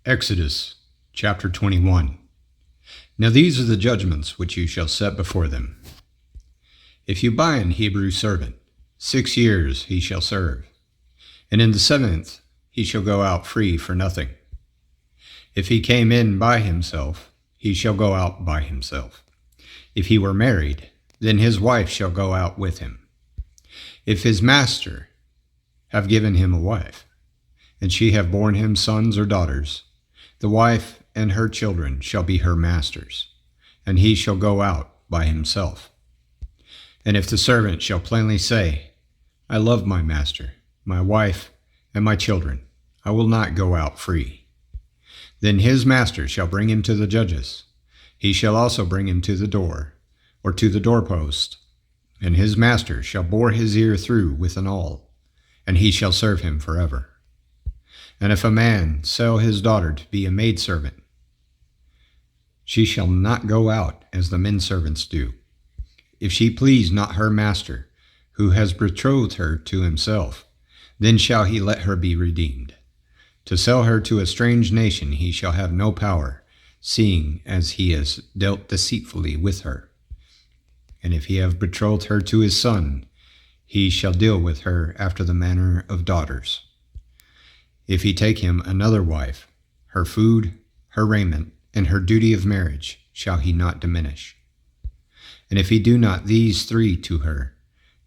Exodus chapter 21. Now these are the judgments which you shall set before them. If you buy an Hebrew servant, 6 years he shall serve, and in the 7th he shall go out free for nothing. If he came in by himself, he shall go out by himself. If he were married, then his wife shall go out with him. If his master have given him a wife, and she have borne him sons or daughters, the wife and her children shall be her master's, and he shall go out by himself. And if the servant shall plainly say, I love my master, my wife, and my children, I will not go out free, then his master shall bring him to the judges. He shall also bring him to the door, or to the doorpost, and his master shall bore his ear through with an awl, and he shall serve him forever. And if a man sell his daughter to be a maidservant, she shall not go out as the men servants do. If she please not her master, who has betrothed her to himself, then shall he let her be redeemed. To sell her to a strange nation he shall have no power, seeing as he has dealt deceitfully with her. And if he have betrothed her to his son, he shall deal with her after the manner of daughters. If he take him another wife, her food, her raiment, and her duty of marriage shall he not diminish. And if he do not these 3 to her,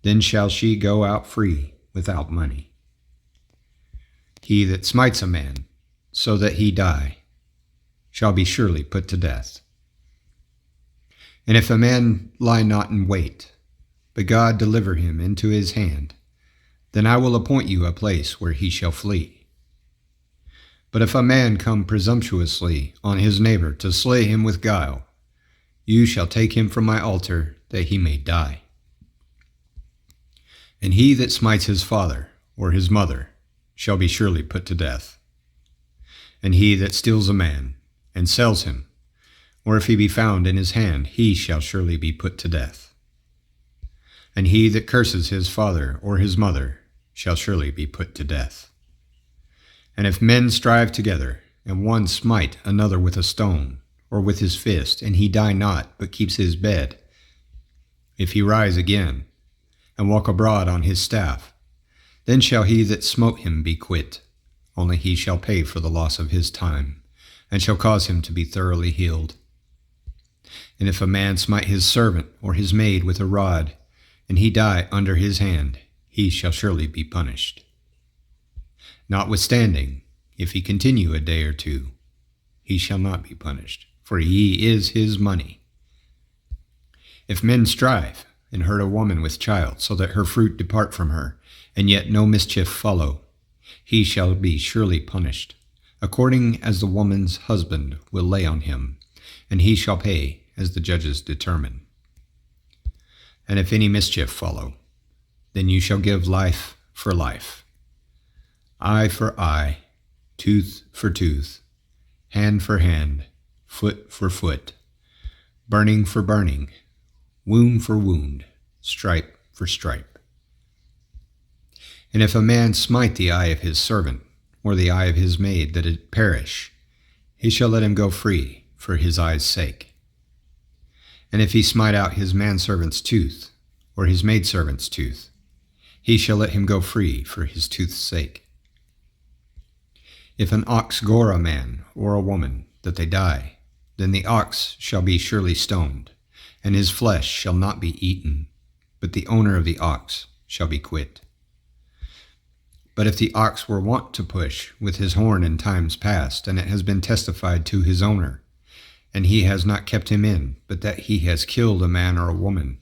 then shall she go out free without money. He that smites a man, so that he die, shall be surely put to death. And if a man lie not in wait, but God deliver him into his hand, then I will appoint you a place where he shall flee. But if a man come presumptuously on his neighbor to slay him with guile, you shall take him from my altar, that he may die. And he that smites his father or his mother shall be surely put to death. And he that steals a man and sells him, or if he be found in his hand, he shall surely be put to death. And he that curses his father or his mother shall surely be put to death. And if men strive together, and one smite another with a stone, or with his fist, and he die not, but keeps his bed, if he rise again, and walk abroad on his staff, then shall he that smote him be quit, only he shall pay for the loss of his time, and shall cause him to be thoroughly healed. And if a man smite his servant or his maid with a rod, and he die under his hand, he shall surely be punished. Notwithstanding, if he continue a day or 2, he shall not be punished, for he is his money. If men strive, and hurt a woman with child, so that her fruit depart from her, and yet no mischief follow, he shall be surely punished, according as the woman's husband will lay on him, and he shall pay as the judges determine. And if any mischief follow, then you shall give life for life, eye for eye, tooth for tooth, hand for hand, foot for foot, burning for burning, wound for wound, stripe for stripe. And if a man smite the eye of his servant, or the eye of his maid, that it perish, he shall let him go free for his eye's sake. And if he smite out his manservant's tooth, or his maidservant's tooth, he shall let him go free for his tooth's sake. If an ox gore a man or a woman, that they die, then the ox shall be surely stoned, and his flesh shall not be eaten, but the owner of the ox shall be quit. But if the ox were wont to push with his horn in times past, and it has been testified to his owner, and he has not kept him in, but that he has killed a man or a woman,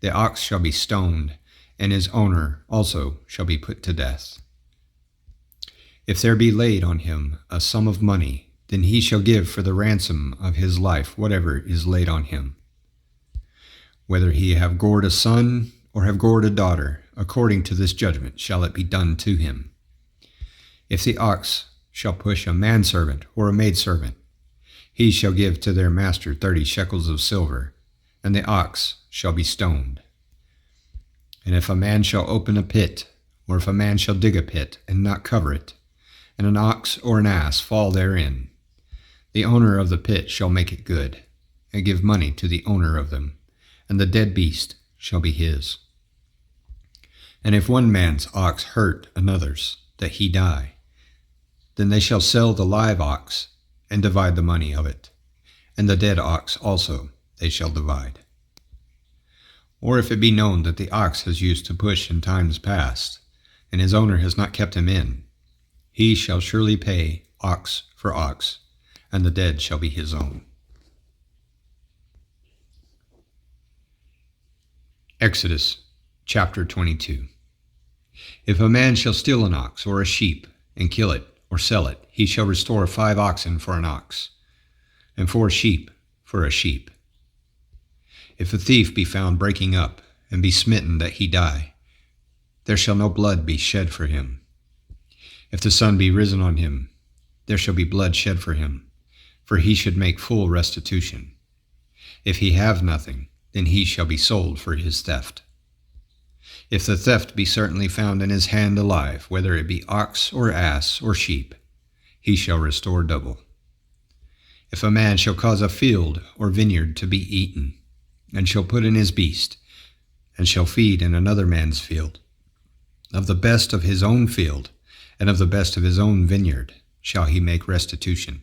the ox shall be stoned, and his owner also shall be put to death. If there be laid on him a sum of money, then he shall give for the ransom of his life whatever is laid on him. Whether he have gored a son or have gored a daughter, according to this judgment shall it be done to him. If the ox shall push a manservant or a maidservant, he shall give to their master 30 shekels of silver, and the ox shall be stoned. And if a man shall open a pit, or if a man shall dig a pit and not cover it, and an ox or an ass fall therein, The owner of the pit shall make it good, and give money to the owner of them, and the dead beast shall be his. And if one man's ox hurt another's, that he die, then they shall sell the live ox, and divide the money of it, and the dead ox also they shall divide. Or if it be known that the ox has used to push in times past, and his owner has not kept him in, he shall surely pay ox for ox, and the dead shall be his own. Exodus chapter 22. If a man shall steal an ox or a sheep, and kill it or sell it, he shall restore 5 oxen for an ox, and 4 sheep for a sheep. If a thief be found breaking up, and be smitten that he die, there shall no blood be shed for him. If the sun be risen on him, there shall be blood shed for him, for he should make full restitution. If he have nothing, then he shall be sold for his theft. If the theft be certainly found in his hand alive, whether it be ox or ass or sheep, he shall restore double. If a man shall cause a field or vineyard to be eaten, and shall put in his beast, and shall feed in another man's field, of the best of his own field, and of the best of his own vineyard, shall he make restitution.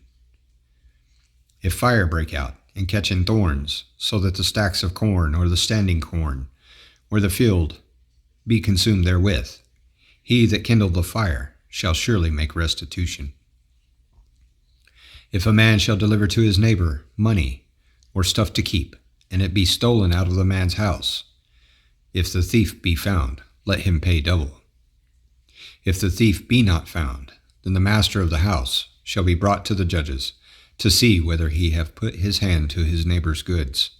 If fire break out, and catch in thorns, so that the stacks of corn, or the standing corn, or the field be consumed therewith, he that kindled the fire shall surely make restitution. If a man shall deliver to his neighbor money, or stuff to keep, and it be stolen out of the man's house, if the thief be found, let him pay double. If the thief be not found, then the master of the house shall be brought to the judges, to see whether he have put his hand to his neighbor's goods.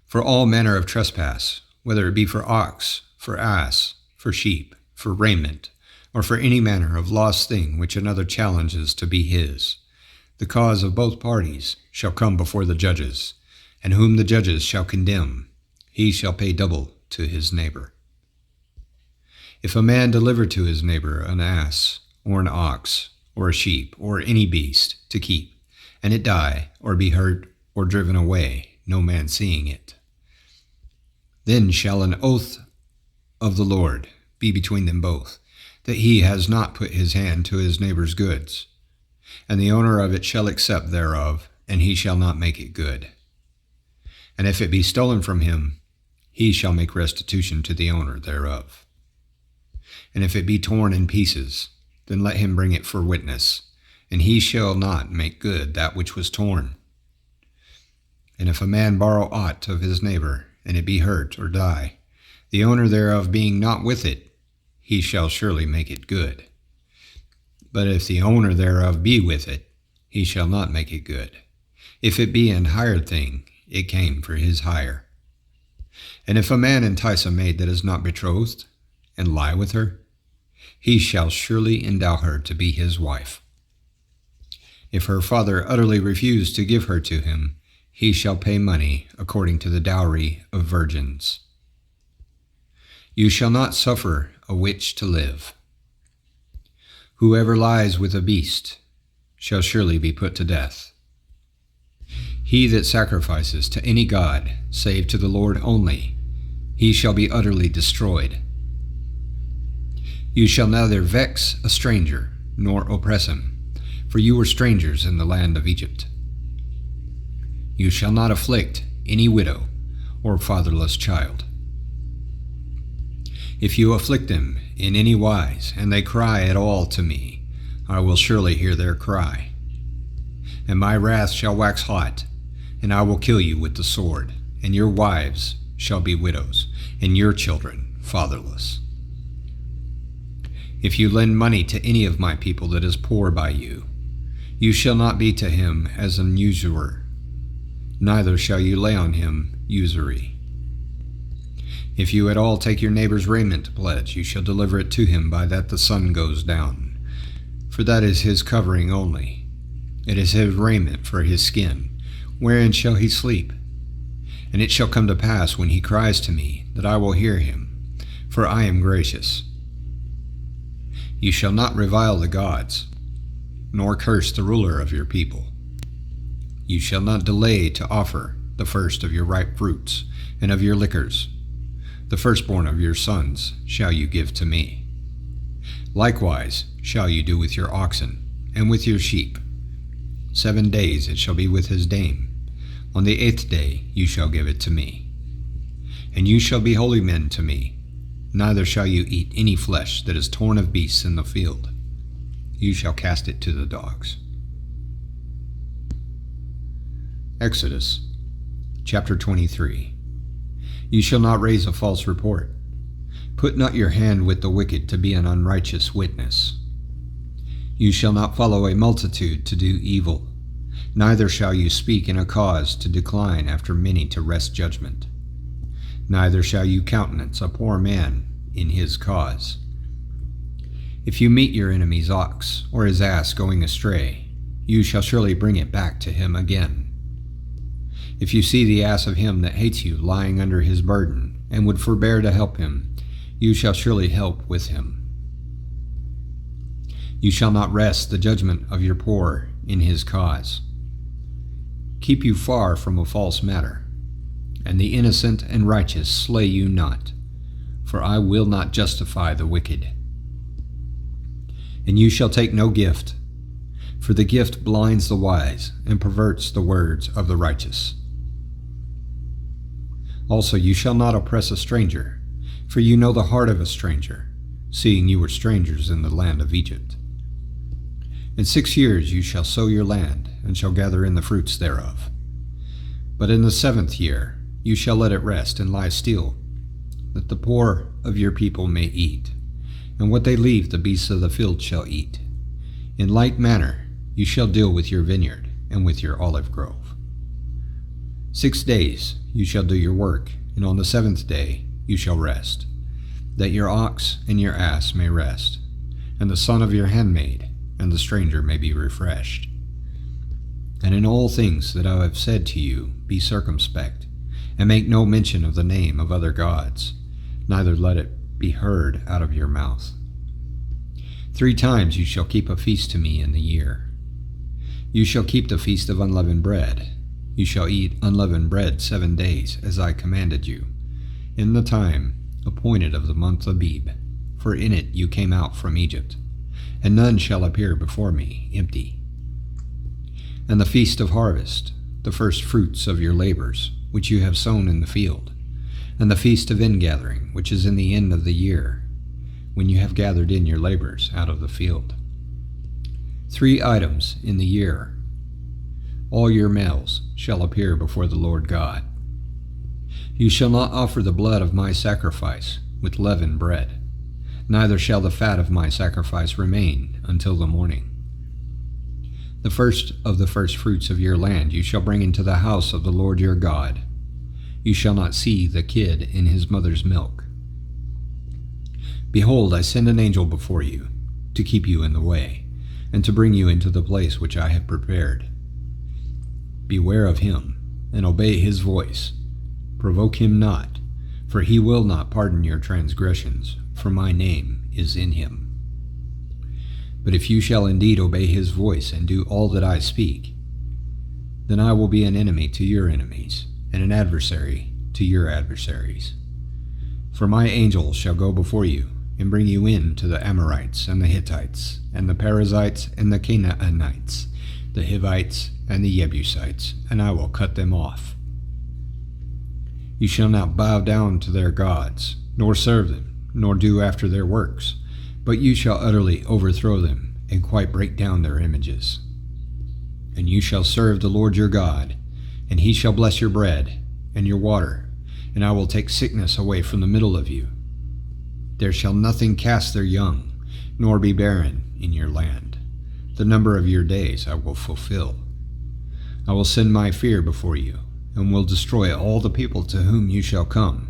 For all manner of trespass, whether it be for ox, for ass, for sheep, for raiment, or for any manner of lost thing which another challenges to be his, the cause of both parties shall come before the judges, and whom the judges shall condemn, he shall pay double to his neighbor. If a man deliver to his neighbor an ass, or an ox, or a sheep, or any beast, to keep, and it die, or be hurt, or driven away, no man seeing it, then shall an oath of the Lord be between them both, that he has not put his hand to his neighbor's goods, and the owner of it shall accept thereof, and he shall not make it good. And if it be stolen from him, he shall make restitution to the owner thereof. And if it be torn in pieces, then let him bring it for witness, and he shall not make good that which was torn. And if a man borrow aught of his neighbor, and it be hurt or die, the owner thereof being not with it, he shall surely make it good. But if the owner thereof be with it, he shall not make it good. If it be an hired thing, it came for his hire. And if a man entice a maid that is not betrothed, and lie with her, he shall surely endow her to be his wife. If her father utterly refuse to give her to him, he shall pay money according to the dowry of virgins. You shall not suffer a witch to live. Whoever lies with a beast shall surely be put to death. He that sacrifices to any god, save to the Lord only, he shall be utterly destroyed. You shall neither vex a stranger, nor oppress him, for you were strangers in the land of Egypt. You shall not afflict any widow or fatherless child. If you afflict them in any wise, and they cry at all to me, I will surely hear their cry. And my wrath shall wax hot, and I will kill you with the sword, and your wives shall be widows, and your children fatherless. If you lend money to any of my people that is poor by you, you shall not be to him as an usurer, neither shall you lay on him usury. If you at all take your neighbor's raiment to pledge, you shall deliver it to him by that the sun goes down, for that is his covering only. It is his raiment for his skin. Wherein shall he sleep? And it shall come to pass when he cries to me, that I will hear him, for I am gracious. You shall not revile the gods. nor curse the ruler of your people. You shall not delay to offer the first of your ripe fruits and of your liquors. The firstborn of your sons shall you give to me. Likewise shall you do with your oxen and with your sheep. 7 days it shall be with his dame. On the 8th day you shall give it to me. And you shall be holy men to me. Neither shall you eat any flesh that is torn of beasts in the field. You shall cast it to the dogs. Exodus chapter 23. You shall not raise a false report. Put not your hand with the wicked to be an unrighteous witness. You shall not follow a multitude to do evil, neither shall you speak in a cause to decline after many to wrest judgment. Neither shall you countenance a poor man in his cause. If you meet your enemy's ox or his ass going astray, you shall surely bring it back to him again. If you see the ass of him that hates you lying under his burden, and would forbear to help him, you shall surely help with him. You shall not wrest the judgment of your poor in his cause. Keep you far from a false matter, and the innocent and righteous slay you not, for I will not justify the wicked. And you shall take no gift, for the gift blinds the wise and perverts the words of the righteous. Also you shall not oppress a stranger, for you know the heart of a stranger, seeing you were strangers in the land of Egypt. In 6 years you shall sow your land, and shall gather in the fruits thereof. But in the 7th year you shall let it rest and lie still, that the poor of your people may eat, and what they leave the beasts of the field shall eat. In like manner you shall deal with your vineyard and with your olive grove. 6 days you shall do your work, and on the 7th day you shall rest, that your ox and your ass may rest, and the son of your handmaid and the stranger may be refreshed. And in all things that I have said to you, be circumspect, and make no mention of the name of other gods, neither let it be heard out of your mouth. 3 times you shall keep a feast to me in the year. You shall keep the feast of unleavened bread. You shall eat unleavened bread 7 days, as I commanded you, in the time appointed of the month Abib, for in it you came out from Egypt, and none shall appear before me empty. And the feast of harvest, the first fruits of your labors, which you have sown in the field, and the feast of ingathering, which is in the end of the year, when you have gathered in your labors out of the field. 3 items in the year. All your males shall appear before the Lord God. You shall not offer the blood of my sacrifice with leavened bread, neither shall the fat of my sacrifice remain until the morning. The first of the first fruits of your land you shall bring into the house of the Lord your God. You shall not see the kid in his mother's milk. Behold, I send an angel before you, to keep you in the way, and to bring you into the place which I have prepared. Beware of him, and obey his voice. Provoke him not, for he will not pardon your transgressions, for my name is in him. But if you shall indeed obey his voice and do all that I speak, then I will be an enemy to your enemies, and an adversary to your adversaries. For my angel shall go before you, and bring you in to the Amorites, and the Hittites, and the Perizzites, and the Canaanites, the Hivites, and the Jebusites, and I will cut them off. You shall not bow down to their gods, nor serve them, nor do after their works, but you shall utterly overthrow them, and quite break down their images. And you shall serve the Lord your God, and he shall bless your bread and your water, and I will take sickness away from the middle of you. There shall nothing cast their young, nor be barren in your land. The number of your days I will fulfill. I will send my fear before you, and will destroy all the people to whom you shall come.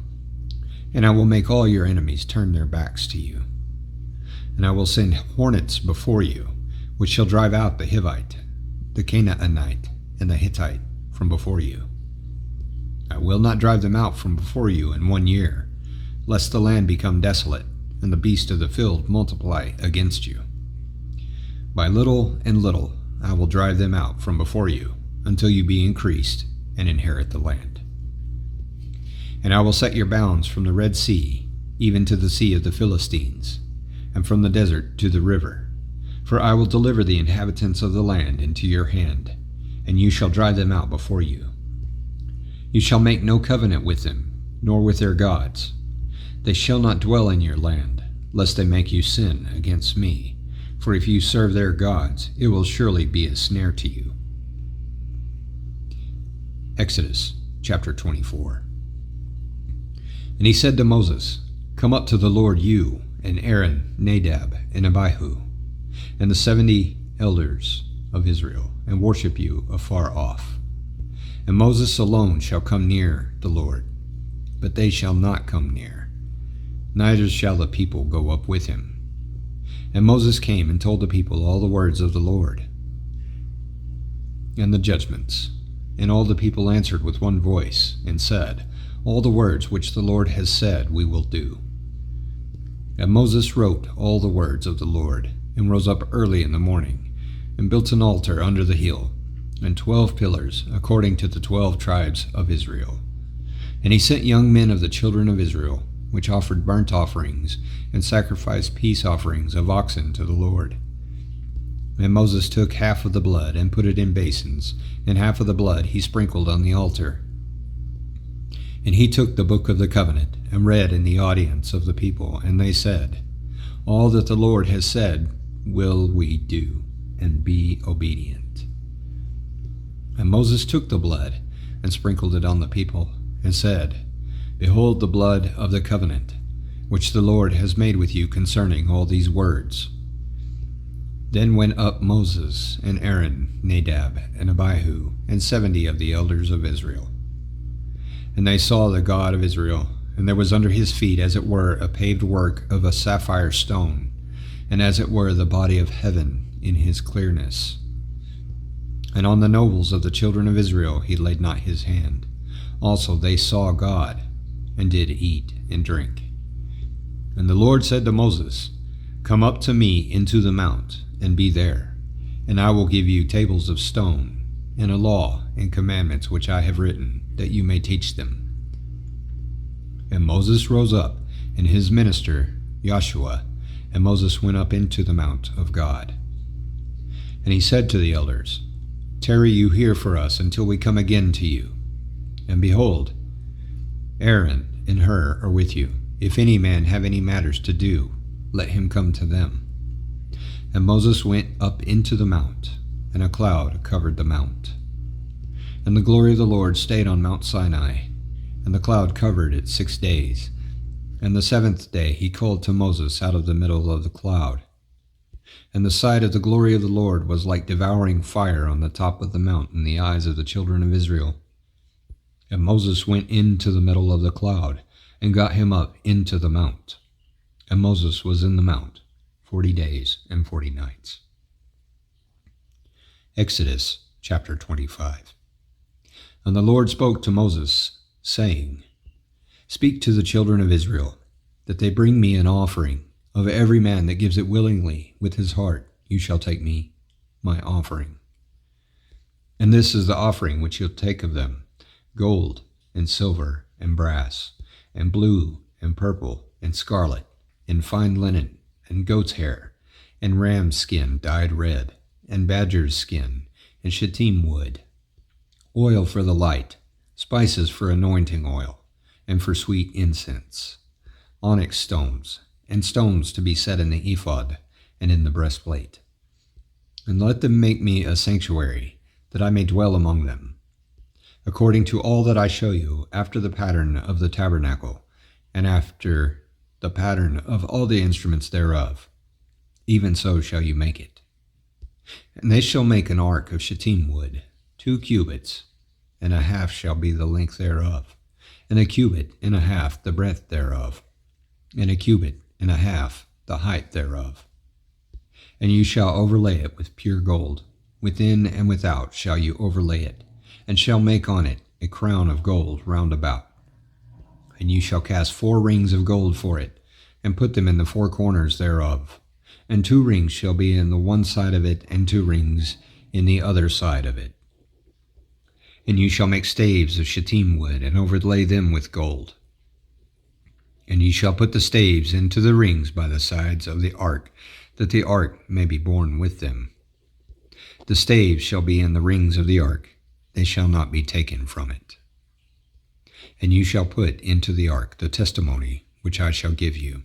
And I will make all your enemies turn their backs to you. And I will send hornets before you, which shall drive out the Hivite, the Canaanite, and the Hittite from before you. I will not drive them out from before you in 1 year, lest the land become desolate, and the beasts of the field multiply against you. By little and little I will drive them out from before you, until you be increased and inherit the land. And I will set your bounds from the Red Sea, even to the sea of the Philistines, and from the desert to the river. For I will deliver the inhabitants of the land into your hand, and you shall drive them out before you. You shall make no covenant with them, nor with their gods. They shall not dwell in your land, lest they make you sin against me. For if you serve their gods, it will surely be a snare to you. Exodus chapter 24. And he said to Moses, Come up to the Lord, you and Aaron, Nadab, and Abihu, and the 70 elders of Israel, and worship you afar off. And Moses alone shall come near the Lord, but they shall not come near, neither shall the people go up with him. And Moses came and told the people all the words of the Lord, and the judgments. And all the people answered with one voice, and said, All the words which the Lord has said we will do. And Moses wrote all the words of the Lord, and rose up early in the morning, and built an altar under the hill, and 12 pillars, according to the 12 tribes of Israel. And he sent young men of the children of Israel, which offered burnt offerings, and sacrificed peace offerings of oxen to the Lord. And Moses took half of the blood, and put it in basins, and half of the blood he sprinkled on the altar. And he took the book of the covenant, and read in the audience of the people, and they said, All that the Lord has said will we do, and be obedient. And Moses took the blood, and sprinkled it on the people, and said, Behold the blood of the covenant, which the Lord has made with you concerning all these words. Then went up Moses and Aaron, Nadab, and Abihu, and 70 of the elders of Israel. And they saw the God of Israel, and there was under his feet as it were a paved work of a sapphire stone, and as it were the body of heaven in his clearness. And on the nobles of the children of Israel he laid not his hand. Also they saw God, and did eat and drink. And the Lord said to Moses, Come up to me into the mount, and be there, and I will give you tables of stone, and a law and commandments which I have written, that you may teach them. And Moses rose up, and his minister Joshua, and Moses went up into the mount of God. And he said to the elders, Tarry you here for us until we come again to you. And behold, Aaron and Hur are with you. If any man have any matters to do, let him come to them. And Moses went up into the mount, and a cloud covered the mount. And the glory of the Lord stayed on Mount Sinai, and the cloud covered it 6 days. And the 7th day he called to Moses out of the middle of the cloud. And the sight of the glory of the Lord was like devouring fire on the top of the mount in the eyes of the children of Israel. And Moses went into the middle of the cloud, and got him up into the mount. And Moses was in the mount 40 days and 40 nights. Exodus chapter 25. And the Lord spoke to Moses, saying, Speak to the children of Israel, that they bring me an offering. Of every man that gives it willingly with his heart, you shall take me my offering. And this is the offering which you'll take of them: gold and silver and brass, and blue and purple and scarlet, and fine linen, and goat's hair, and ram's skin dyed red, and badger's skin, and shittim wood, oil for the light, spices for anointing oil, and for sweet incense, onyx stones, and stones to be set in the ephod and in the breastplate. And let them make me a sanctuary, that I may dwell among them, according to all that I show you, after the pattern of the tabernacle, and after the pattern of all the instruments thereof. Even so shall you make it. And they shall make an ark of shittim wood, 2 cubits, and a half shall be the length thereof, and a cubit and a half the breadth thereof, and a cubit and a half the height thereof. And you shall overlay it with pure gold. Within and without shall you overlay it, and shall make on it a crown of gold round about. And you shall cast 4 rings of gold for it, and put them in the 4 corners thereof. and 2 rings shall be in the one side of it, and 2 rings in the other side of it. And you shall make staves of shittim wood, and overlay them with gold. And ye shall put the staves into the rings by the sides of the ark, that the ark may be borne with them. The staves shall be in the rings of the ark, they shall not be taken from it. And you shall put into the ark the testimony which I shall give you.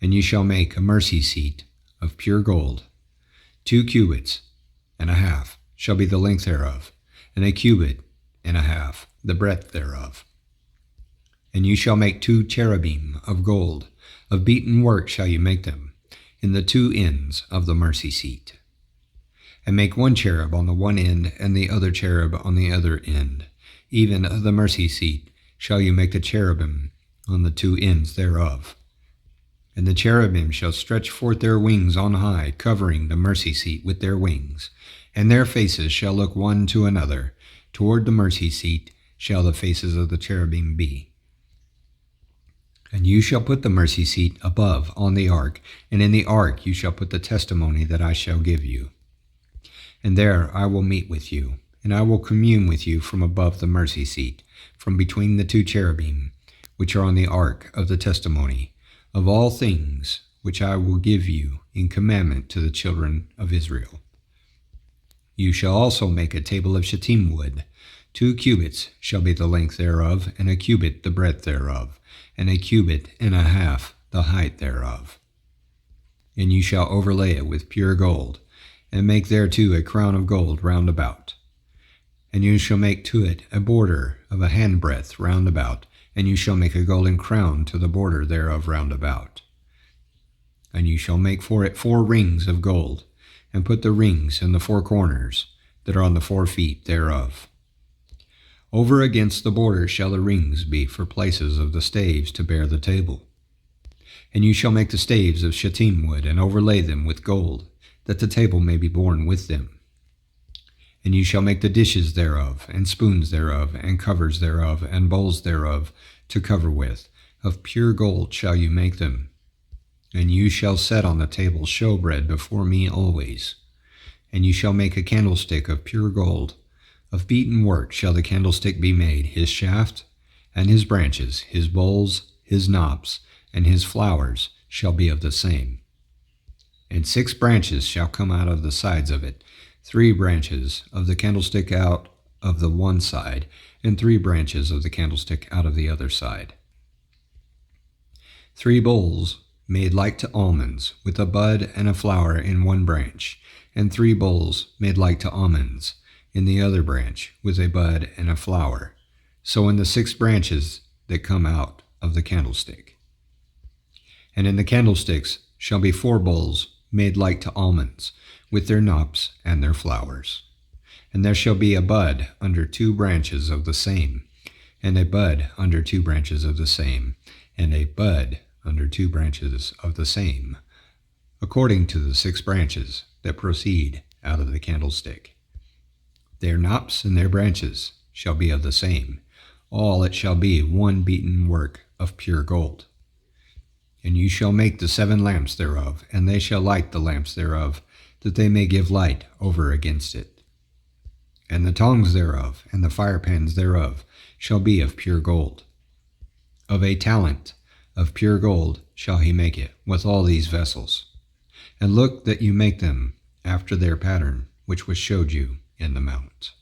And you shall make a mercy seat of pure gold. 2 cubits and a half shall be the length thereof, and a cubit and a half the breadth thereof. And you shall make 2 cherubim of gold, of beaten work shall you make them, in the 2 ends of the mercy seat. And make 1 cherub on the one end, and the other cherub on the other end. Even of the mercy seat shall you make the cherubim on the 2 ends thereof. And the cherubim shall stretch forth their wings on high, covering the mercy seat with their wings. And their faces shall look one to another. Toward the mercy seat shall the faces of the cherubim be. And you shall put the mercy seat above on the ark, and in the ark you shall put the testimony that I shall give you. And there I will meet with you, and I will commune with you from above the mercy seat, from between the 2 cherubim, which are on the ark of the testimony, of all things which I will give you in commandment to the children of Israel. You shall also make a table of shittim wood. 2 cubits shall be the length thereof, and a cubit the breadth thereof, and a cubit and a half the height thereof. And you shall overlay it with pure gold, and make thereto a crown of gold round about. And you shall make to it a border of a handbreadth round about, and you shall make a golden crown to the border thereof round about. And you shall make for it 4 rings of gold, and put the rings in the 4 corners that are on the 4 feet thereof. Over against the border shall the rings be for places of the staves to bear the table. And you shall make the staves of shittim wood, and overlay them with gold, that the table may be borne with them. And you shall make the dishes thereof, and spoons thereof, and covers thereof, and bowls thereof, to cover with. Of pure gold shall you make them. And you shall set on the table showbread before me always. And you shall make a candlestick of pure gold. Of beaten work shall the candlestick be made, his shaft, and his branches, his bowls, his knops, and his flowers shall be of the same. And 6 branches shall come out of the sides of it, 3 branches of the candlestick out of the one side, and 3 branches of the candlestick out of the other side. 3 bowls made like to almonds, with a bud and a flower in one branch, and 3 bowls made like to almonds in the other branch, with a bud and a flower, so in the 6 branches that come out of the candlestick. And in the candlesticks shall be 4 bowls made like to almonds, with their knops and their flowers. And there shall be a bud under 2 branches of the same, and a bud under 2 branches of the same, and a bud under 2 branches of the same, according to the 6 branches that proceed out of the candlestick. Their knops and their branches shall be of the same. All it shall be 1 beaten work of pure gold. And you shall make the 7 lamps thereof, and they shall light the lamps thereof, that they may give light over against it. And the tongs thereof, and the firepans thereof, shall be of pure gold. Of a talent of pure gold shall he make it, with all these vessels. And look that you make them after their pattern, which was showed you in the mount.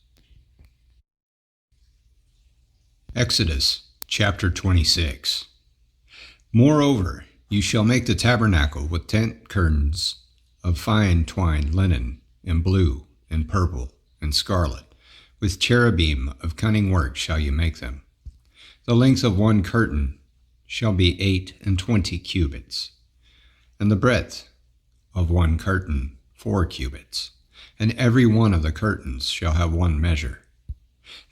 Exodus chapter 26. Moreover, you shall make the tabernacle with tent curtains of fine twined linen, and blue, and purple, and scarlet. With cherubim of cunning work shall you make them. The length of 1 curtain shall be 28 cubits, and the breadth of 1 curtain 4 cubits. And every one of the curtains shall have 1 measure.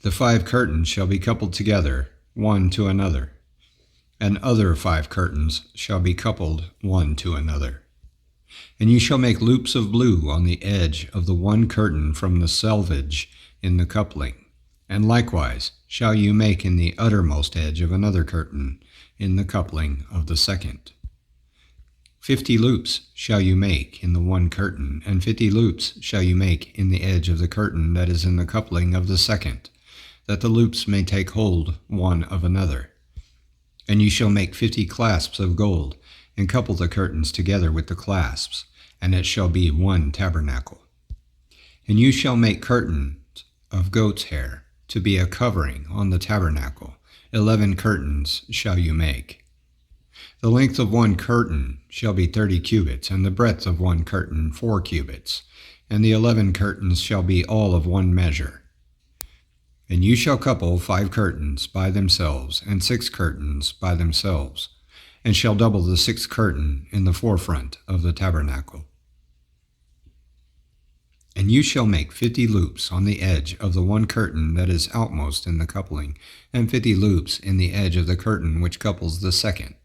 The 5 curtains shall be coupled together, one to another, and other 5 curtains shall be coupled one to another. And you shall make loops of blue on the edge of the 1 curtain from the selvage in the coupling, and likewise shall you make in the uttermost edge of another curtain in the coupling of the second. 50 loops shall you make in the one curtain, and 50 loops shall you make in the edge of the curtain that is in the coupling of the second, that the loops may take hold one of another. And you shall make 50 clasps of gold, and couple the curtains together with the clasps, and it shall be one tabernacle. And you shall make curtains of goat's hair to be a covering on the tabernacle. 11 curtains shall you make. The length of one curtain shall be 30 cubits, and the breadth of one curtain 4 cubits, and the 11 curtains shall be all of one measure. And you shall couple 5 curtains by themselves, and 6 curtains by themselves, and shall double the 6th curtain in the forefront of the tabernacle. And you shall make 50 loops on the edge of the one curtain that is outmost in the coupling, and 50 loops in the edge of the curtain which couples the second.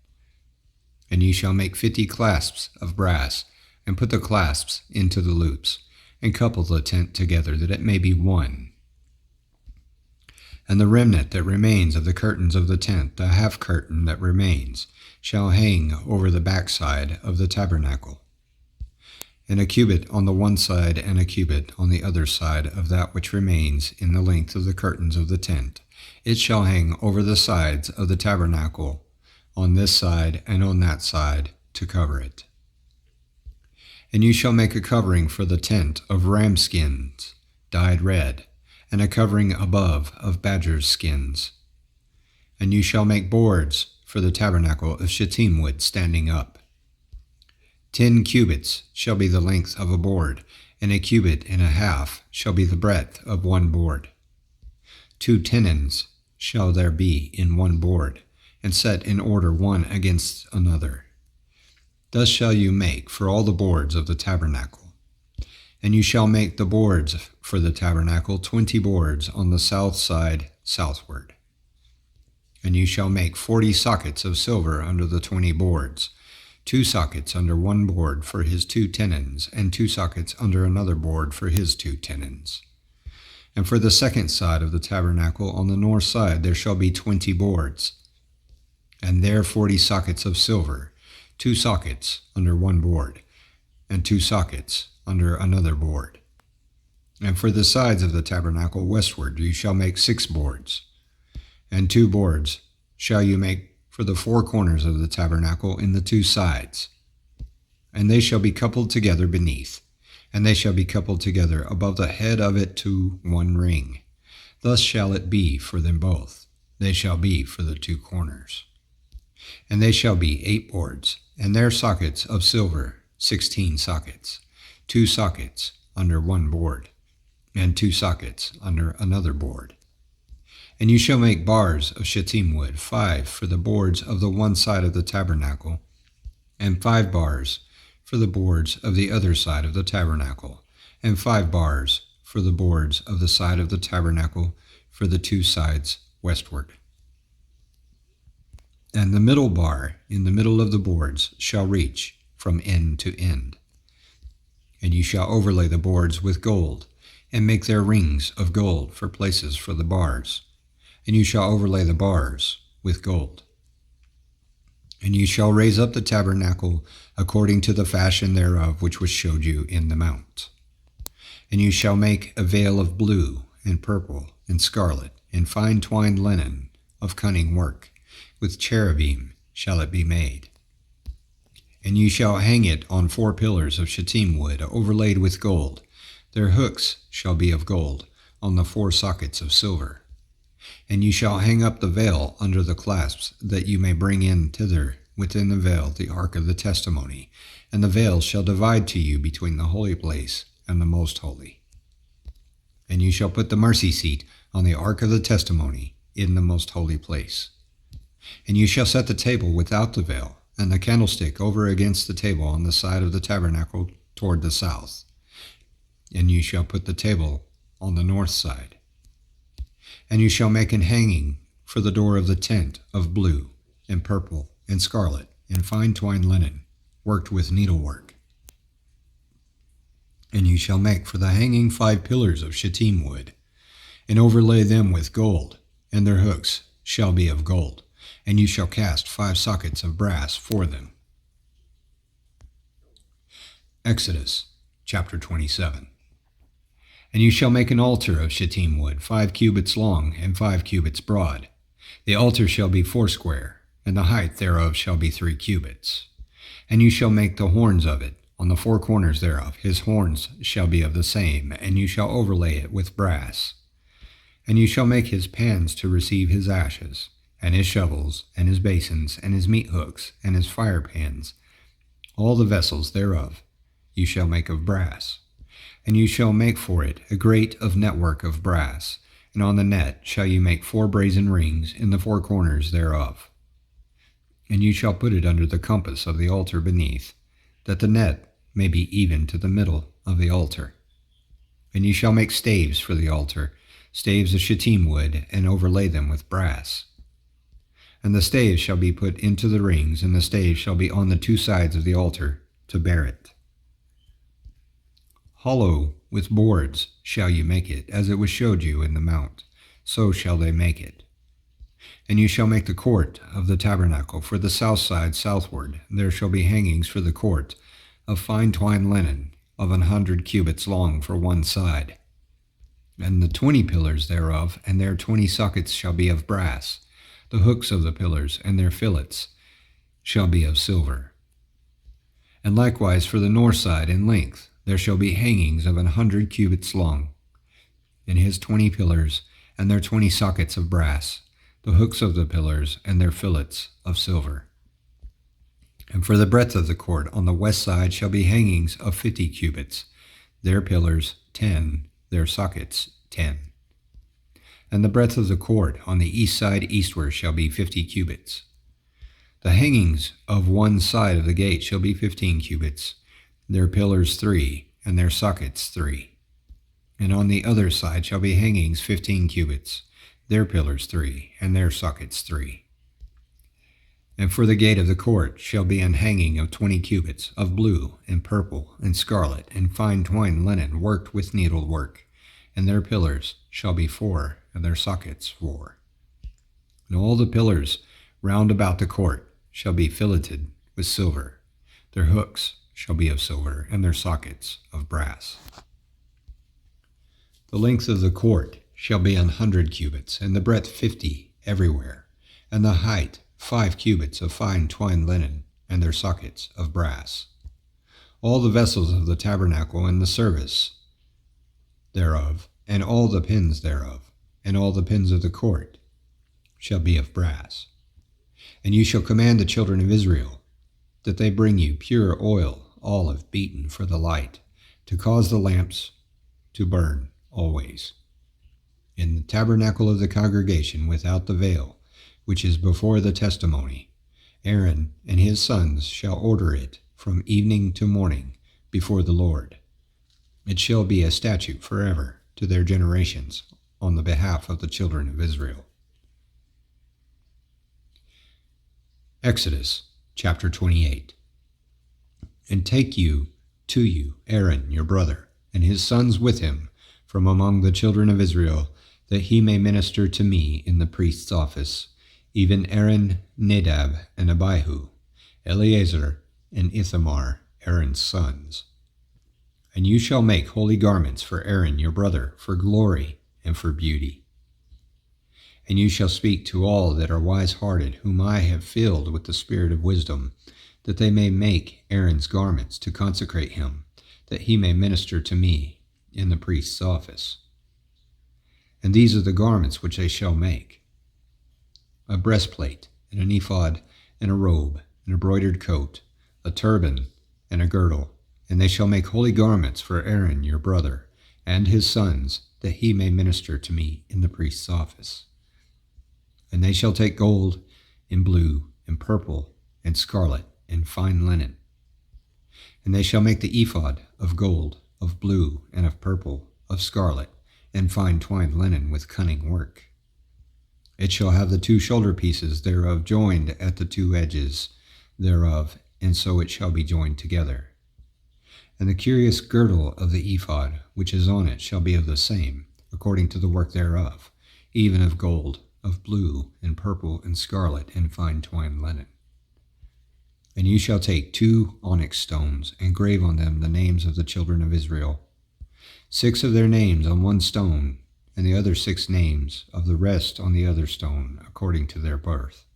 And you shall make 50 clasps of brass, and put the clasps into the loops, and couple the tent together, that it may be one. And the remnant that remains of the curtains of the tent, the half curtain that remains, shall hang over the backside of the tabernacle. And a cubit on the one side, and a cubit on the other side of that which remains in the length of the curtains of the tent. It shall hang over the sides of the tabernacle, on this side and on that side, to cover it. And you shall make a covering for the tent of ram skins, dyed red, and a covering above of badger's skins. And you shall make boards for the tabernacle of shittim wood standing up. 10 cubits shall be the length of a board, and a cubit and a half shall be the breadth of one board. 2 tenons shall there be in one board, and set in order one against another. Thus shall you make for all the boards of the tabernacle. And you shall make the boards for the tabernacle 20 boards on the south side southward. And you shall make 40 sockets of silver under the 20 boards, 2 sockets under one board for his 2 tenons, and 2 sockets under another board for his 2 tenons. And for the second side of the tabernacle on the north side there shall be 20 boards, and there 40 sockets of silver, 2 sockets under one board, and 2 sockets under another board. And for the sides of the tabernacle westward you shall make 6 boards, and 2 boards shall you make for the 4 corners of the tabernacle in the 2 sides. And they shall be coupled together beneath, and they shall be coupled together above the head of it to one ring. Thus shall it be for them both. They shall be for the 2 corners. And they shall be 8 boards, and their sockets of silver 16 sockets, 2 sockets under one board, and 2 sockets under another board. And you shall make bars of shittim wood, 5 for the boards of the one side of the tabernacle, and 5 bars for the boards of the other side of the tabernacle, and 5 bars for the boards of the side of the tabernacle for the 2 sides westward. And the middle bar in the middle of the boards shall reach from end to end. And you shall overlay the boards with gold, and make their rings of gold for places for the bars. And you shall overlay the bars with gold. And you shall raise up the tabernacle according to the fashion thereof which was showed you in the mount. And you shall make a veil of blue and purple and scarlet and fine twined linen of cunning work, with cherubim shall it be made. And you shall hang it on 4 pillars of shittim wood overlaid with gold. Their hooks shall be of gold on the 4 sockets of silver. And you shall hang up the veil under the clasps, that you may bring in thither within the veil the ark of the testimony, and the veil shall divide to you between the holy place and the most holy. And you shall put the mercy seat on the ark of the testimony in the most holy place. And you shall set the table without the veil, and the candlestick over against the table on the side of the tabernacle toward the south. And you shall put the table on the north side. And you shall make an hanging for the door of the tent of blue and purple and scarlet and fine twined linen, worked with needlework. And you shall make for the hanging 5 pillars of shittim wood, and overlay them with gold, and their hooks shall be of gold. And you shall cast 5 sockets of brass for them. Exodus chapter 27. And you shall make an altar of shittim wood, 5 cubits long and 5 cubits broad. The altar shall be foursquare, and the height thereof shall be 3 cubits. And you shall make the horns of it, on the 4 corners thereof. His horns shall be of the same, and you shall overlay it with brass. And you shall make his pans to receive his ashes, and his shovels, and his basins, and his meat hooks, and his fire pans. All the vessels thereof you shall make of brass. And you shall make for it a grate of network of brass, and on the net shall you make 4 brazen rings in the 4 corners thereof. And you shall put it under the compass of the altar beneath, that the net may be even to the middle of the altar. And you shall make staves for the altar, staves of shittim wood, and overlay them with brass. And the staves shall be put into the rings, and the staves shall be on the 2 sides of the altar to bear it. Hollow with boards shall you make it, as it was showed you in the mount, so shall they make it. And you shall make the court of the tabernacle for the south side southward. There shall be hangings for the court of fine twined linen, of 100 cubits long for one side. And the 20 pillars thereof, and their 20 sockets shall be of brass. The hooks of the pillars and their fillets shall be of silver. And likewise for the north side in length, there shall be hangings of 100 cubits long, and his 20 pillars, and their 20 sockets of brass, the hooks of the pillars, and their fillets of silver. And for the breadth of the court on the west side shall be hangings of 50 cubits, their pillars 10, their sockets 10. And the breadth of the court on the east side eastward shall be 50 cubits. The hangings of one side of the gate shall be 15 cubits, their pillars 3, and their sockets 3. And on the other side shall be hangings 15 cubits, their pillars 3, and their sockets 3. And for the gate of the court shall be an hanging of 20 cubits, of blue, and purple, and scarlet, and fine twined linen worked with needlework, and their pillars shall be 4, and their sockets 4. And all the pillars round about the court shall be filleted with silver. Their hooks shall be of silver, and their sockets of brass. The length of the court shall be 100 cubits, and the breadth 50 everywhere, and the height 5 cubits of fine twined linen, and their sockets of brass. All the vessels of the tabernacle and the service thereof, and all the pins thereof, and all the pins of the court shall be of brass. And you shall command the children of Israel that they bring you pure oil, olive beaten for the light, to cause the lamps to burn always. In the tabernacle of the congregation without the veil, which is before the testimony, Aaron and his sons shall order it from evening to morning before the Lord. It shall be a statute forever to their generations on the behalf of the children of Israel. Exodus chapter 28. And take you to you Aaron your brother, and his sons with him, from among the children of Israel, that he may minister to me in the priest's office, even Aaron, Nadab, and Abihu, Eleazar, and Ithamar, Aaron's sons. And you shall make holy garments for Aaron your brother, for glory and for beauty. And you shall speak to all that are wise-hearted, whom I have filled with the spirit of wisdom, that they may make Aaron's garments to consecrate him, that he may minister to me in the priest's office. And these are the garments which they shall make: a breastplate, and an ephod, and a robe, an embroidered coat, a turban, and a girdle. And they shall make holy garments for Aaron your brother, and his sons, that he may minister to me in the priest's office. And they shall take gold, and blue, and purple, and scarlet, and fine linen. And they shall make the ephod of gold, of blue, and of purple, of scarlet, and fine twined linen with cunning work. It shall have the 2 shoulder pieces thereof joined at the 2 edges thereof, and so it shall be joined together. And the curious girdle of the ephod, which is on it, shall be of the same, according to the work thereof, even of gold, of blue, and purple, and scarlet, and fine twined linen. And you shall take 2 onyx stones, and grave on them the names of the children of Israel, 6 of their names on one stone, and the other 6 names of the rest on the other stone, according to their birth,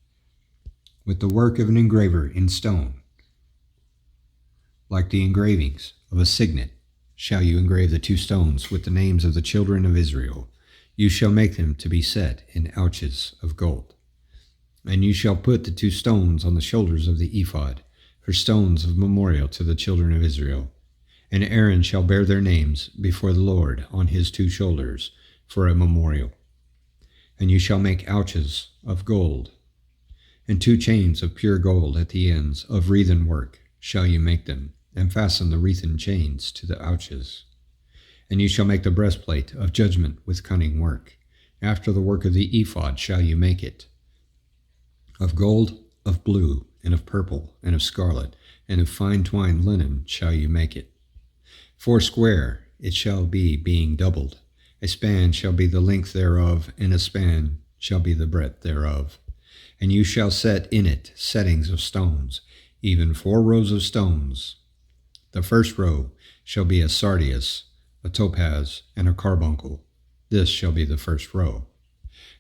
with the work of an engraver in stone. Like the engravings of a signet shall you engrave the 2 stones with the names of the children of Israel. You shall make them to be set in ouches of gold. And you shall put the 2 stones on the shoulders of the ephod, for stones of memorial to the children of Israel. And Aaron shall bear their names before the Lord on his 2 shoulders, for a memorial. And you shall make ouches of gold, and 2 chains of pure gold at the ends of wreathen work shall you make them, and fasten the wreathen chains to the ouches. And you shall make the breastplate of judgment with cunning work. After the work of the ephod shall you make it. Of gold, of blue, and of purple, and of scarlet, and of fine twined linen shall you make it. 4 square it shall be, being doubled. A span shall be the length thereof, and a span shall be the breadth thereof. And you shall set in it settings of stones, even 4 rows of stones. The first row shall be a sardius, a topaz, and a carbuncle. This shall be the first row.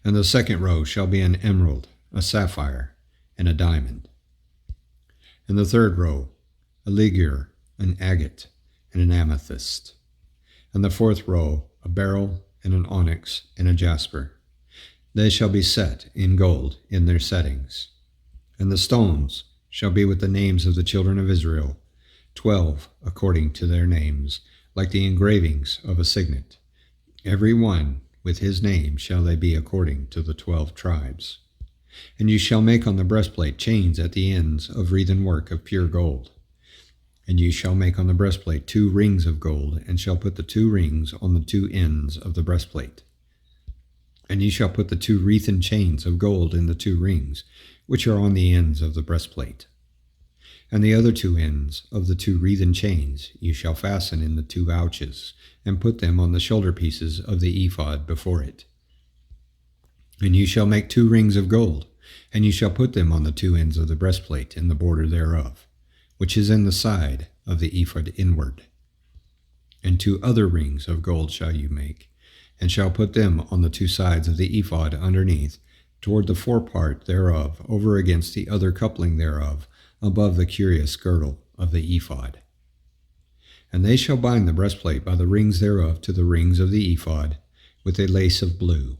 And the second row shall be an emerald, a sapphire, and a diamond. And the third row, a ligure, an agate, and an amethyst. And the fourth row, a beryl, and an onyx, and a jasper. They shall be set in gold in their settings. And the stones shall be with the names of the children of Israel, 12 according to their names, like the engravings of a signet. Every one with his name shall they be according to the 12 tribes. And you shall make on the breastplate chains at the ends of wreathen work of pure gold. And you shall make on the breastplate 2 rings of gold, and shall put the 2 rings on the 2 ends of the breastplate. And you shall put the 2 wreathen chains of gold in the 2 rings, which are on the ends of the breastplate. And the other 2 ends of the 2 wreathen chains you shall fasten in the 2 ouches, and put them on the shoulder pieces of the ephod before it. And you shall make 2 rings of gold, and you shall put them on the 2 ends of the breastplate in the border thereof, which is in the side of the ephod inward. And 2 other rings of gold shall you make, and shall put them on the 2 sides of the ephod underneath, toward the forepart thereof, over against the other coupling thereof, above the curious girdle of the ephod. And they shall bind the breastplate by the rings thereof to the rings of the ephod, with a lace of blue,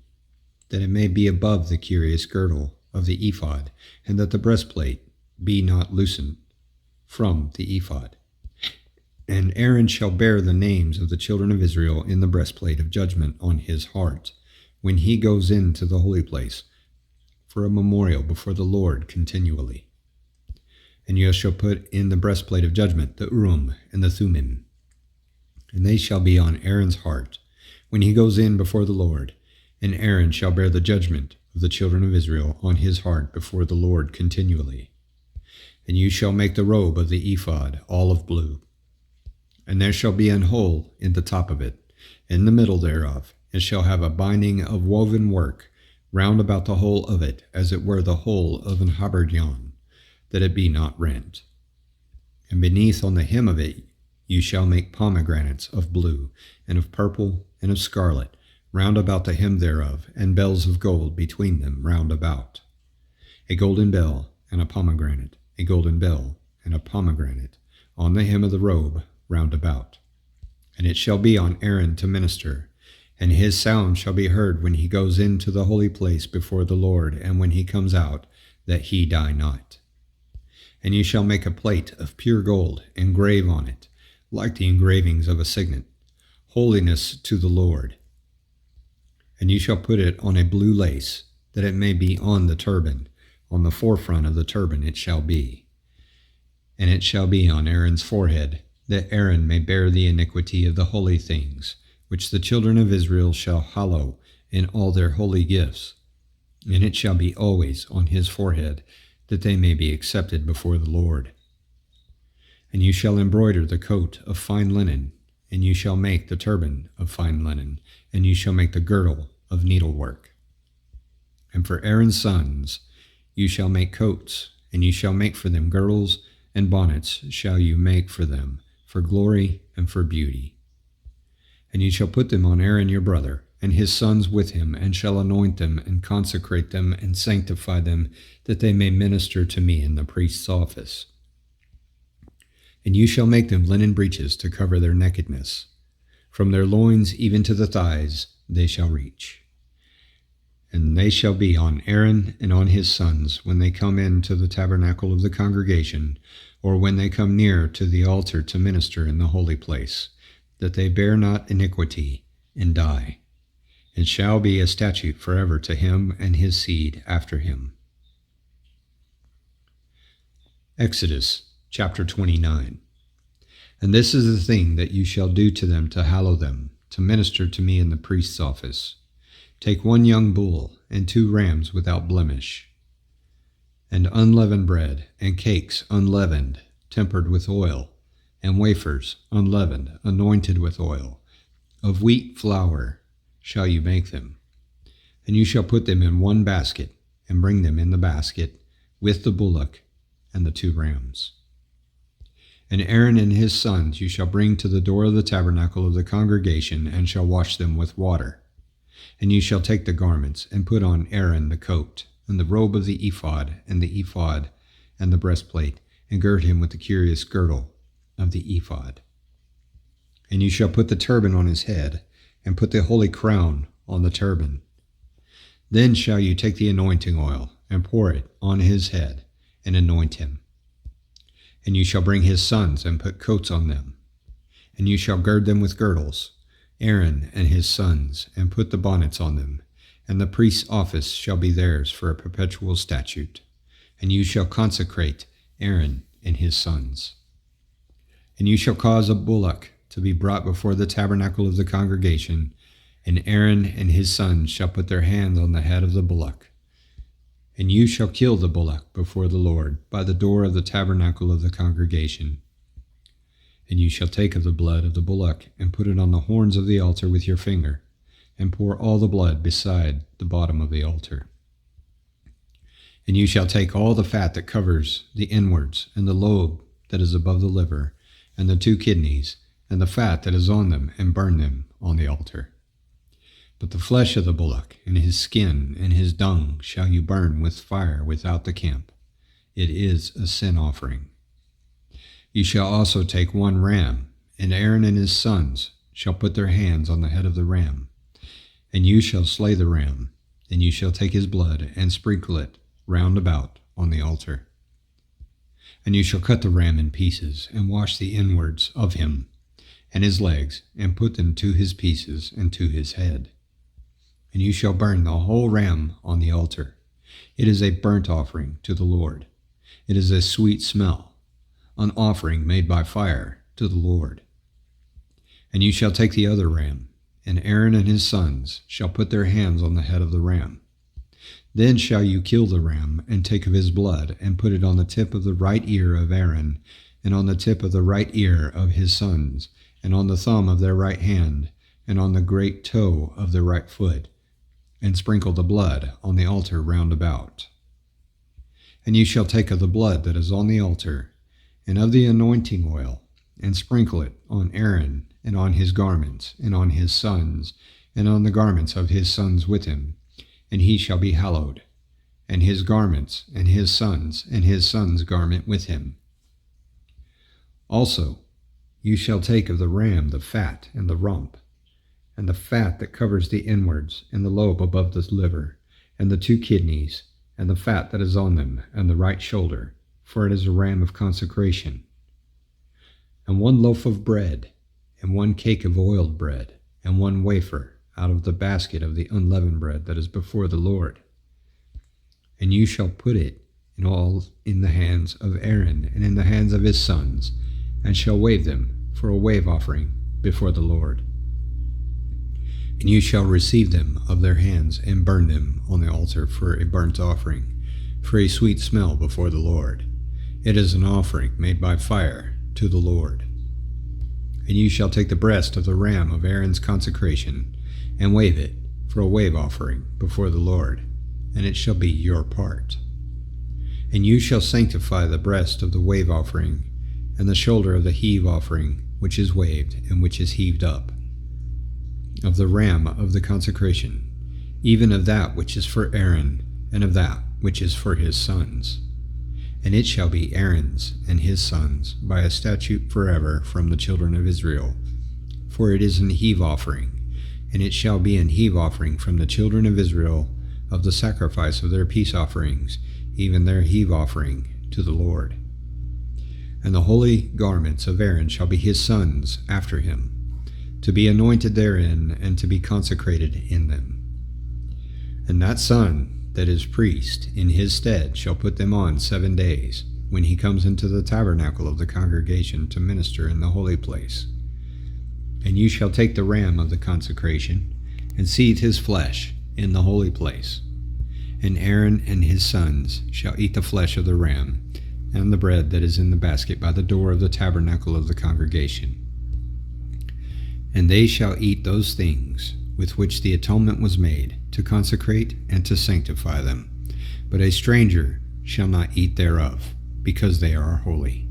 that it may be above the curious girdle of the ephod, and that the breastplate be not loosened from the ephod. And Aaron shall bear the names of the children of Israel in the breastplate of judgment on his heart, when he goes into the holy place, for a memorial before the Lord continually. And you shall put in the breastplate of judgment the Urim and the Thummim, and they shall be on Aaron's heart, when he goes in before the Lord. And Aaron shall bear the judgment of the children of Israel on his heart before the Lord continually. And you shall make the robe of the ephod all of blue. And there shall be an hole in the top of it, in the middle thereof. It shall have a binding of woven work round about the whole of it, as it were the whole of an habergeon, that it be not rent. And beneath on the hem of it you shall make pomegranates of blue, and of purple, and of scarlet, round about the hem thereof, and bells of gold between them round about. A golden bell and a pomegranate, a golden bell and a pomegranate, on the hem of the robe round about. And it shall be on Aaron to minister, and his sound shall be heard when he goes into the holy place before the Lord, and when he comes out, that he die not. And you shall make a plate of pure gold, and grave on it, like the engravings of a signet, holiness to the Lord. And you shall put it on a blue lace, that it may be on the turban. On the forefront of the turban it shall be. And it shall be on Aaron's forehead, that Aaron may bear the iniquity of the holy things, which the children of Israel shall hallow in all their holy gifts. And it shall be always on his forehead, that they may be accepted before the Lord. And you shall embroider the coat of fine linen, and you shall make the turban of fine linen, and you shall make the girdle of needlework. And for Aaron's sons you shall make coats, and you shall make for them girdles and bonnets shall you make for them, for glory and for beauty. And you shall put them on Aaron your brother, and his sons with him, and shall anoint them, and consecrate them, and sanctify them, that they may minister to me in the priest's office. And you shall make them linen breeches to cover their nakedness. From their loins even to the thighs they shall reach. And they shall be on Aaron and on his sons when they come into the tabernacle of the congregation, or when they come near to the altar to minister in the holy place, that they bear not iniquity and die. It shall be a statute forever to him and his seed after him. Exodus chapter 29. And this is the thing that you shall do to them to hallow them, to minister to me in the priest's office. Take 1 young bull and 2 rams without blemish, and unleavened bread, and cakes unleavened, tempered with oil, and wafers unleavened, anointed with oil. Of wheat flour shall you make them. And you shall put them in 1 basket, and bring them in the basket with the bullock and the 2 rams. And Aaron and his sons you shall bring to the door of the tabernacle of the congregation, and shall wash them with water. And you shall take the garments, and put on Aaron the coat, and the robe of the ephod, and the breastplate, and gird him with the curious girdle of the ephod. And you shall put the turban on his head, and put the holy crown on the turban. Then shall you take the anointing oil, and pour it on his head, and anoint him. And you shall bring his sons, and put coats on them. And you shall gird them with girdles, Aaron and his sons, and put the bonnets on them. And the priest's office shall be theirs for a perpetual statute. And you shall consecrate Aaron and his sons. And you shall cause a bullock to be brought before the tabernacle of the congregation, and Aaron and his sons shall put their hands on the head of the bullock. And you shall kill the bullock before the Lord by the door of the tabernacle of the congregation. And you shall take of the blood of the bullock, and put it on the horns of the altar with your finger, and pour all the blood beside the bottom of the altar. And you shall take all the fat that covers the inwards, and the lobe that is above the liver, and the 2 kidneys, and the fat that is on them, and burn them on the altar. But the flesh of the bullock, and his skin, and his dung shall you burn with fire without the camp. It is a sin offering. You shall also take 1 ram, and Aaron and his sons shall put their hands on the head of the ram. And you shall slay the ram, and you shall take his blood, and sprinkle it round about on the altar. And you shall cut the ram in pieces, and wash the inwards of him, and his legs, and put them to his pieces, and to his head. And you shall burn the whole ram on the altar. It is a burnt offering to the Lord. It is a sweet smell, an offering made by fire to the Lord. And you shall take the other ram, and Aaron and his sons shall put their hands on the head of the ram. Then shall you kill the ram, and take of his blood, and put it on the tip of the right ear of Aaron, and on the tip of the right ear of his sons, and on the thumb of their right hand, and on the great toe of their right foot, and sprinkle the blood on the altar round about. And you shall take of the blood that is on the altar, and of the anointing oil, and sprinkle it on Aaron, and on his garments, and on his sons, and on the garments of his sons with him, and he shall be hallowed, and his garments, and his sons' garment with him. Also, you shall take of the ram the fat and the rump, and the fat that covers the inwards, and the lobe above the liver, and the 2 kidneys, and the fat that is on them, and the right shoulder, for it is a ram of consecration. And 1 loaf of bread, and 1 cake of oiled bread, and 1 wafer out of the basket of the unleavened bread that is before the Lord. And you shall put it in the hands of Aaron, and in the hands of his sons, and shall wave them for a wave offering before the Lord. And you shall receive them of their hands, and burn them on the altar for a burnt offering, for a sweet smell before the Lord. It is an offering made by fire to the Lord. And you shall take the breast of the ram of Aaron's consecration, and wave it for a wave offering before the Lord, and it shall be your part. And you shall sanctify the breast of the wave offering, and the shoulder of the heave offering, which is waved and which is heaved up, of the ram of the consecration, even of that which is for Aaron, and of that which is for his sons. And it shall be Aaron's and his sons by a statute forever from the children of Israel, for it is an heave offering, and it shall be an heave offering from the children of Israel of the sacrifice of their peace offerings, even their heave offering to the Lord. And the holy garments of Aaron shall be his sons after him, to be anointed therein and to be consecrated in them. And that son that is priest in his stead shall put them on 7 days, when he comes into the tabernacle of the congregation to minister in the holy place. And you shall take the ram of the consecration, and seethe his flesh in the holy place. And Aaron and his sons shall eat the flesh of the ram, and the bread that is in the basket by the door of the tabernacle of the congregation. And they shall eat those things with which the atonement was made, to consecrate and to sanctify them. But a stranger shall not eat thereof, because they are holy.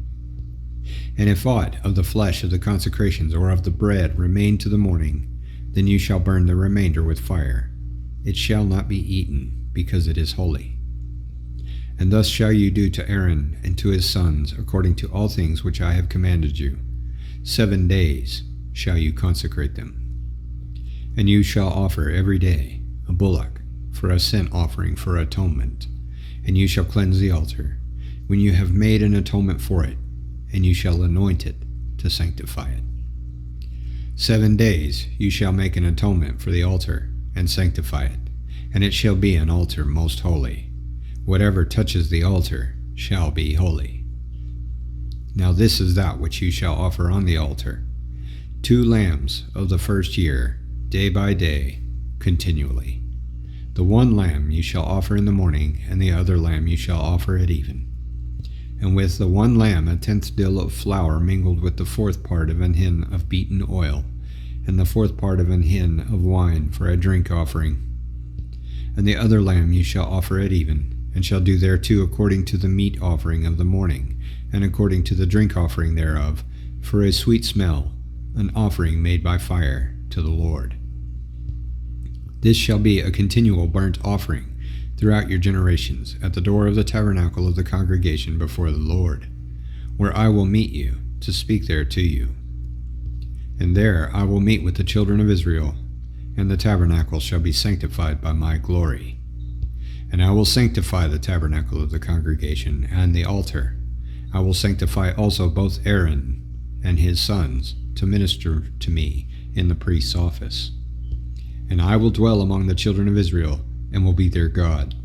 And if aught of the flesh of the consecrations or of the bread remain to the morning, then you shall burn the remainder with fire. It shall not be eaten, because it is holy. And thus shall you do to Aaron and to his sons, according to all things which I have commanded you. 7 days shall you consecrate them. And you shall offer every day a bullock for a sin offering for atonement. And you shall cleanse the altar, when you have made an atonement for it, and you shall anoint it to sanctify it. 7 days you shall make an atonement for the altar, and sanctify it, and it shall be an altar most holy. Whatever touches the altar shall be holy. Now this is that which you shall offer on the altar: 2 lambs of the first year, day by day, continually. The one lamb you shall offer in the morning, and the other lamb you shall offer at even. And with the one lamb 1/10 dill of flour mingled with the 4th part of an hin of beaten oil, and the 4th part of an hin of wine for a drink offering. And the other lamb you shall offer at even, and shall do thereto according to the meat offering of the morning, and according to the drink offering thereof, for a sweet smell, an offering made by fire to the Lord. This shall be a continual burnt offering throughout your generations, at the door of the tabernacle of the congregation before the Lord, where I will meet you, to speak there to you. And there I will meet with the children of Israel, and the tabernacle shall be sanctified by my glory. And I will sanctify the tabernacle of the congregation and the altar. I will sanctify also both Aaron and his sons to minister to me in the priest's office. And I will dwell among the children of Israel, and will be their God.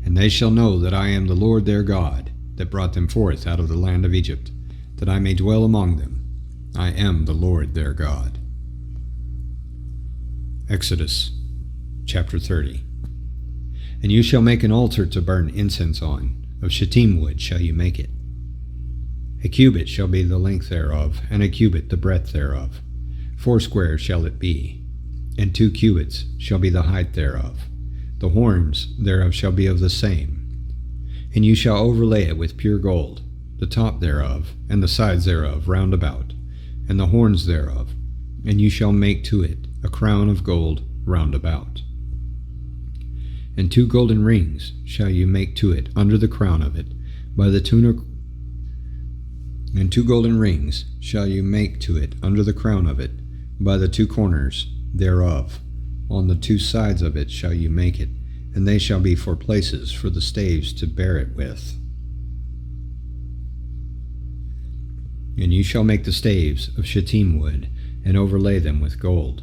And they shall know that I am the Lord their God, that brought them forth out of the land of Egypt, that I may dwell among them. I am the Lord their God. Exodus chapter 30. And you shall make an altar to burn incense on, of shittim wood shall you make it. A cubit shall be the length thereof, and a cubit the breadth thereof. 4 shall it be, and 2 cubits shall be the height thereof. The horns thereof shall be of the same. And you shall overlay it with pure gold, the top thereof, and the sides thereof round about, and the horns thereof, and you shall make to it a crown of gold round about. And 2 golden rings shall you make to it under the crown of it, by the and 2 golden rings shall you make to it under the crown of it, by the 2 corners thereof. On the 2 sides of it shall you make it, and they shall be for places for the staves to bear it with. And you shall make the staves of shittim wood, and overlay them with gold.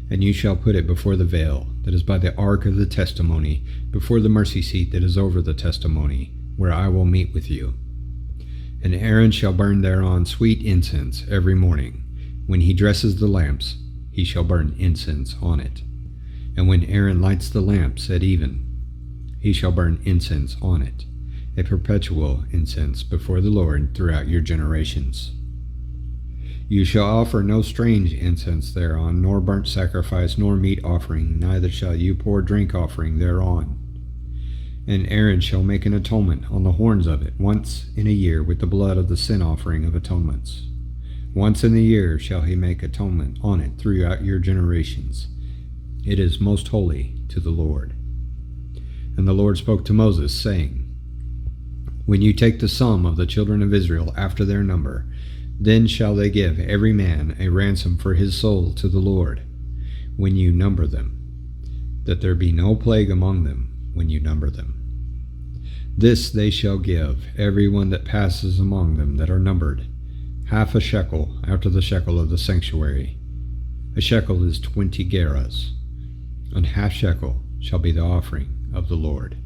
And you shall put it before the veil that is by the ark of the testimony, before the mercy seat that is over the testimony, where I will meet with you. And Aaron shall burn thereon sweet incense every morning. When he dresses the lamps, he shall burn incense on it. And when Aaron lights the lamps at even, he shall burn incense on it, a perpetual incense before the Lord throughout your generations. You shall offer no strange incense thereon, nor burnt sacrifice, nor meat offering, neither shall you pour drink offering thereon. And Aaron shall make an atonement on the horns of it once in a year with the blood of the sin offering of atonements. Once in the year shall he make atonement on it throughout your generations. It is most holy to the Lord. And the Lord spoke to Moses, saying, When you take the sum of the children of Israel after their number, then shall they give every man a ransom for his soul to the Lord, when you number them, that there be no plague among them when you number them. This they shall give every one that passes among them that are numbered, half a shekel after the shekel of the sanctuary. A shekel is 20 gerahs, and half shekel shall be the offering of the Lord.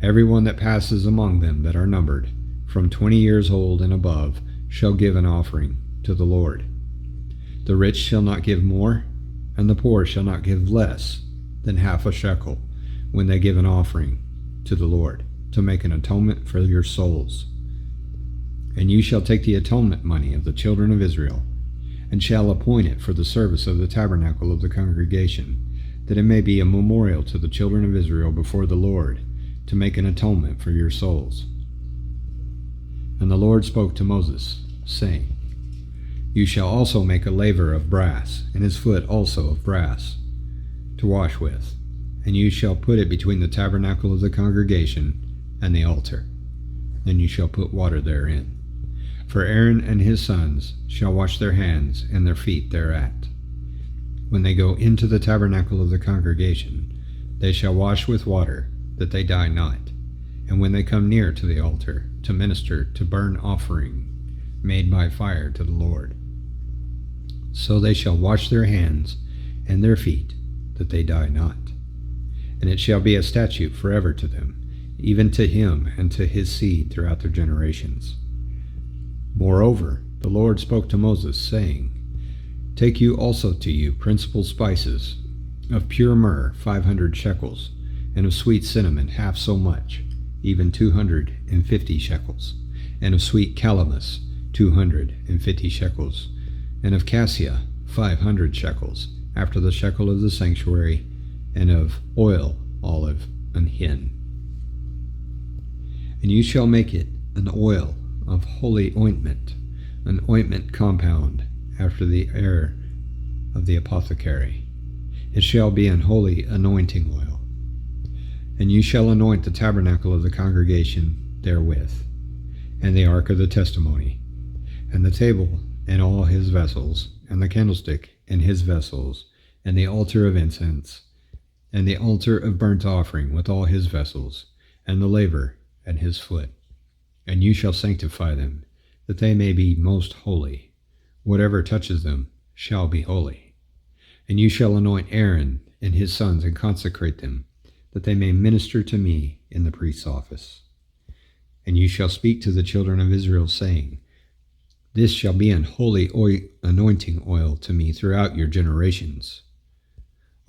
Every one that passes among them that are numbered, from 20 years old and above, shall give an offering to the Lord. The rich shall not give more, and the poor shall not give less than half a shekel when they give an offering to the Lord, to make an atonement for your souls. And you shall take the atonement money of the children of Israel, and shall appoint it for the service of the tabernacle of the congregation, that it may be a memorial to the children of Israel before the Lord, to make an atonement for your souls. And the Lord spoke to Moses, saying, You shall also make a laver of brass, and his foot also of brass, to wash with, and you shall put it between the tabernacle of the congregation and the altar, and you shall put water therein. For Aaron and his sons shall wash their hands and their feet thereat. When they go into the tabernacle of the congregation, they shall wash with water, that they die not. And when they come near to the altar, to minister to burnt offering made by fire to the Lord, so they shall wash their hands and their feet, that they die not. And it shall be a statute forever to them, even to him and to his seed throughout their generations. Moreover, the Lord spoke to Moses, saying, Take you also to you principal spices, of pure myrrh 500 shekels, and of sweet cinnamon half so much, even 250 shekels, and of sweet calamus 250 shekels, and of cassia 500 shekels, after the shekel of the sanctuary, and of oil, olive, and hin. And you shall make it an oil of holy ointment, an ointment compound, after the air of the apothecary. It shall be an holy anointing oil. And you shall anoint the tabernacle of the congregation therewith, and the ark of the testimony, and the table and all his vessels, and the candlestick and his vessels, and the altar of incense, and the altar of burnt offering with all his vessels, and the laver and his foot. And you shall sanctify them, that they may be most holy. Whatever touches them shall be holy. And you shall anoint Aaron and his sons, and consecrate them, that they may minister to me in the priest's office. And you shall speak to the children of Israel, saying, This shall be an holy anointing oil to me throughout your generations.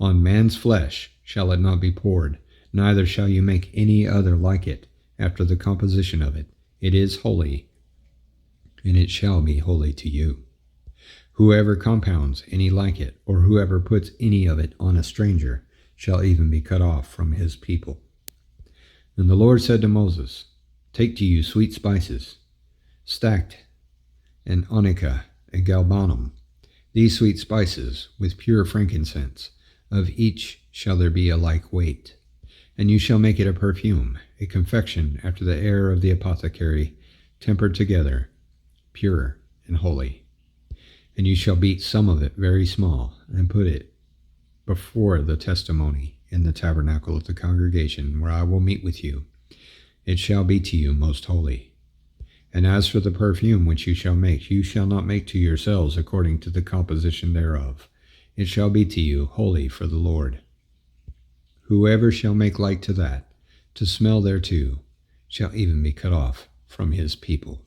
On man's flesh shall it not be poured, neither shall you make any other like it after the composition of it. It is holy, and it shall be holy to you. Whoever compounds any like it, or whoever puts any of it on a stranger, shall even be cut off from his people. And the Lord said to Moses, Take to you sweet spices, stacked, and onycha, and galbanum, these sweet spices, with pure frankincense. Of each shall there be a like weight. And you shall make it a perfume, a confection after the air of the apothecary, tempered together, pure and holy. And you shall beat some of it very small, and put it before the testimony in the tabernacle of the congregation, where I will meet with you. It shall be to you most holy. And as for the perfume which you shall make, you shall not make to yourselves according to the composition thereof. It shall be to you holy for the Lord. Whoever shall make like to that, to smell thereto, shall even be cut off from his people.